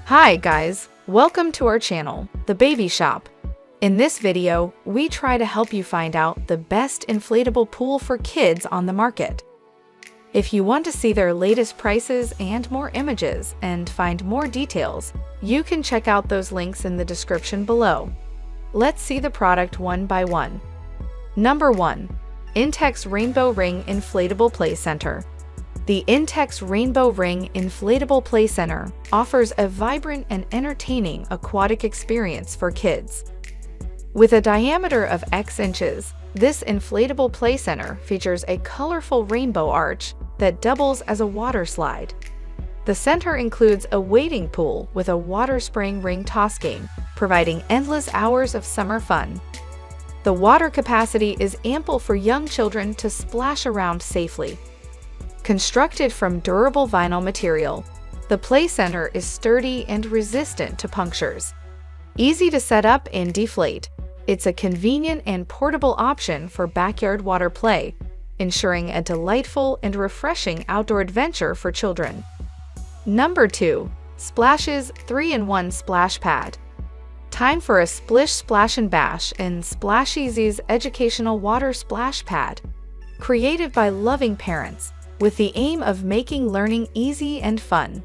Hi guys, welcome to our channel, The Baby Shop. In this video, we try to help you find out the best inflatable pool for kids on the market. If you want to see their latest prices and more images and find more details, you can check out those links in the description below. Let's see the product one by one. Number 1. Intex Rainbow Ring Inflatable Play Center. The Intex Rainbow Ring Inflatable Play Center offers a vibrant and entertaining aquatic experience for kids. With a diameter of X inches, this inflatable play center features a colorful rainbow arch that doubles as a water slide. The center includes a wading pool with a water spraying ring toss game, providing endless hours of summer fun. The water capacity is ample for young children to splash around safely. Constructed from durable vinyl material, the play center is sturdy and resistant to punctures. Easy to set up and deflate, it's a convenient and portable option for backyard water play, ensuring a delightful and refreshing outdoor adventure for children. Number 2. SplashEZ 3-in-1 Splash Pad. Time for a splish, splash, and bash in SplashEZ's educational water splash pad. Created by loving parents, with the aim of making learning easy and fun.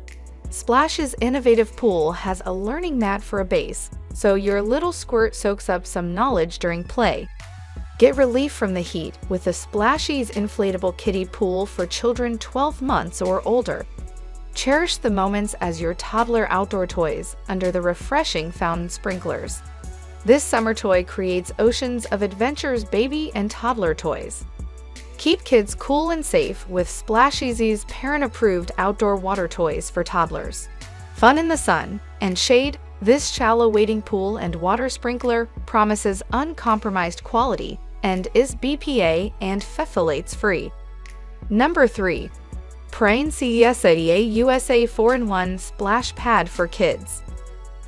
SplashEZ's innovative pool has a learning mat for a base, so your little squirt soaks up some knowledge during play. Get relief from the heat with the SplashEZ Inflatable Kiddie Pool for children 12 months or older. Cherish the moments as your toddler outdoor toys under the refreshing fountain sprinklers. This summer toy creates oceans of adventures baby and toddler toys. Keep kids cool and safe with SplashEZ's parent-approved outdoor water toys for toddlers. Fun in the sun and shade, this shallow wading pool and water sprinkler promises uncompromised quality and is BPA and phthalates-free. Number 3. PRINCESSEA USA 4-in-1 Splash Pad for Kids.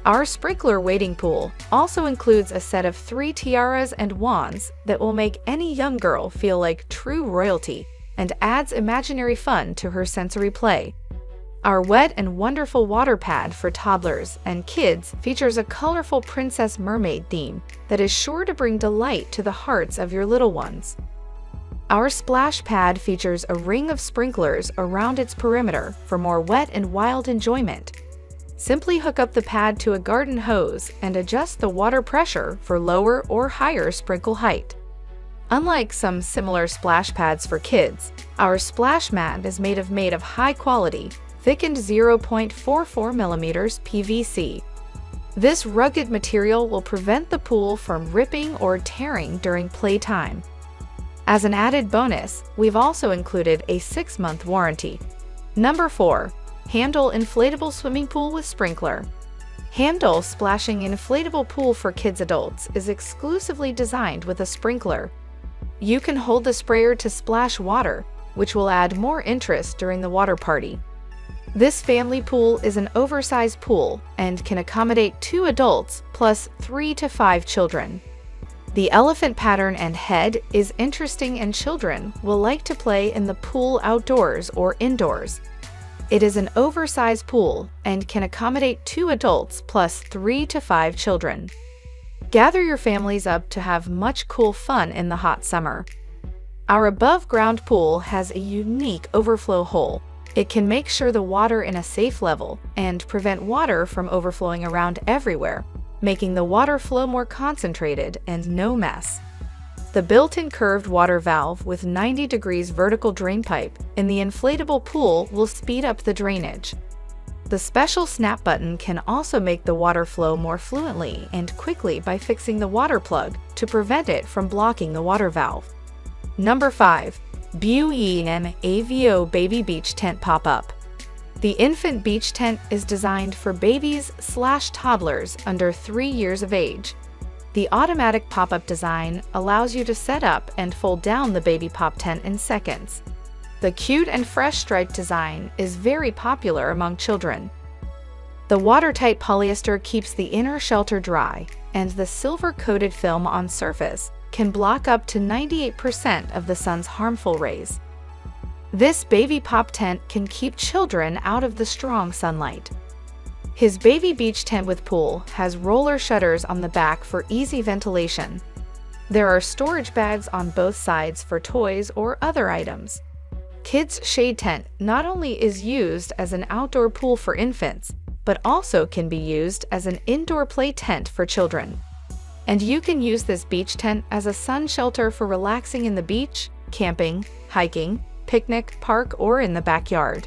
Our sprinkler wading pool also includes a set of 3 tiaras and wands that will make any young girl feel like true royalty and adds imaginary fun to her sensory play. Our wet and wonderful water pad for toddlers and kids features a colorful princess mermaid theme that is sure to bring delight to the hearts of your little ones. Our splash pad features a ring of sprinklers around its perimeter for more wet and wild enjoyment. Simply hook up the pad to a garden hose and adjust the water pressure for lower or higher sprinkle height. Unlike some similar splash pads for kids, our splash mat is made of high-quality, thickened 0.44 mm PVC. This rugged material will prevent the pool from ripping or tearing during playtime. As an added bonus, we've also included a 6-month warranty. Number 4. Hamdol Inflatable Swimming Pool with Sprinkler. Hamdol Splashing Inflatable Pool for Kids Adults is exclusively designed with a sprinkler. You can hold the sprayer to splash water, which will add more interest during the water party. This family pool is an oversized pool and can accommodate 2 adults plus 3 to 5 children. The elephant pattern and head is interesting and children will like to play in the pool outdoors or indoors. It is an oversized pool and can accommodate 2 adults plus 3 to 5 children. Gather your families up to have much cool fun in the hot summer. Our above-ground pool has a unique overflow hole. It can make sure the water in a safe level and prevent water from overflowing around everywhere, making the water flow more concentrated and no mess. The built-in curved water valve with 90 degrees vertical drain pipe in the inflatable pool will speed up the drainage. The special snap button can also make the water flow more fluently and quickly by fixing the water plug to prevent it from blocking the water valve. Number 5. BUENAVO Baby Beach Tent Pop-Up. The infant beach tent is designed for babies/toddlers under 3 years of age. The automatic pop-up design allows you to set up and fold down the baby pop tent in seconds. The cute and fresh striped design is very popular among children. The watertight polyester keeps the inner shelter dry, and the silver-coated film on surface can block up to 98% of the sun's harmful rays. This baby pop tent can keep children out of the strong sunlight. His baby beach tent with pool has roller shutters on the back for easy ventilation. There are storage bags on both sides for toys or other items. Kids' shade tent not only is used as an outdoor pool for infants, but also can be used as an indoor play tent for children. And you can use this beach tent as a sun shelter for relaxing in the beach, camping, hiking, picnic, park, or in the backyard.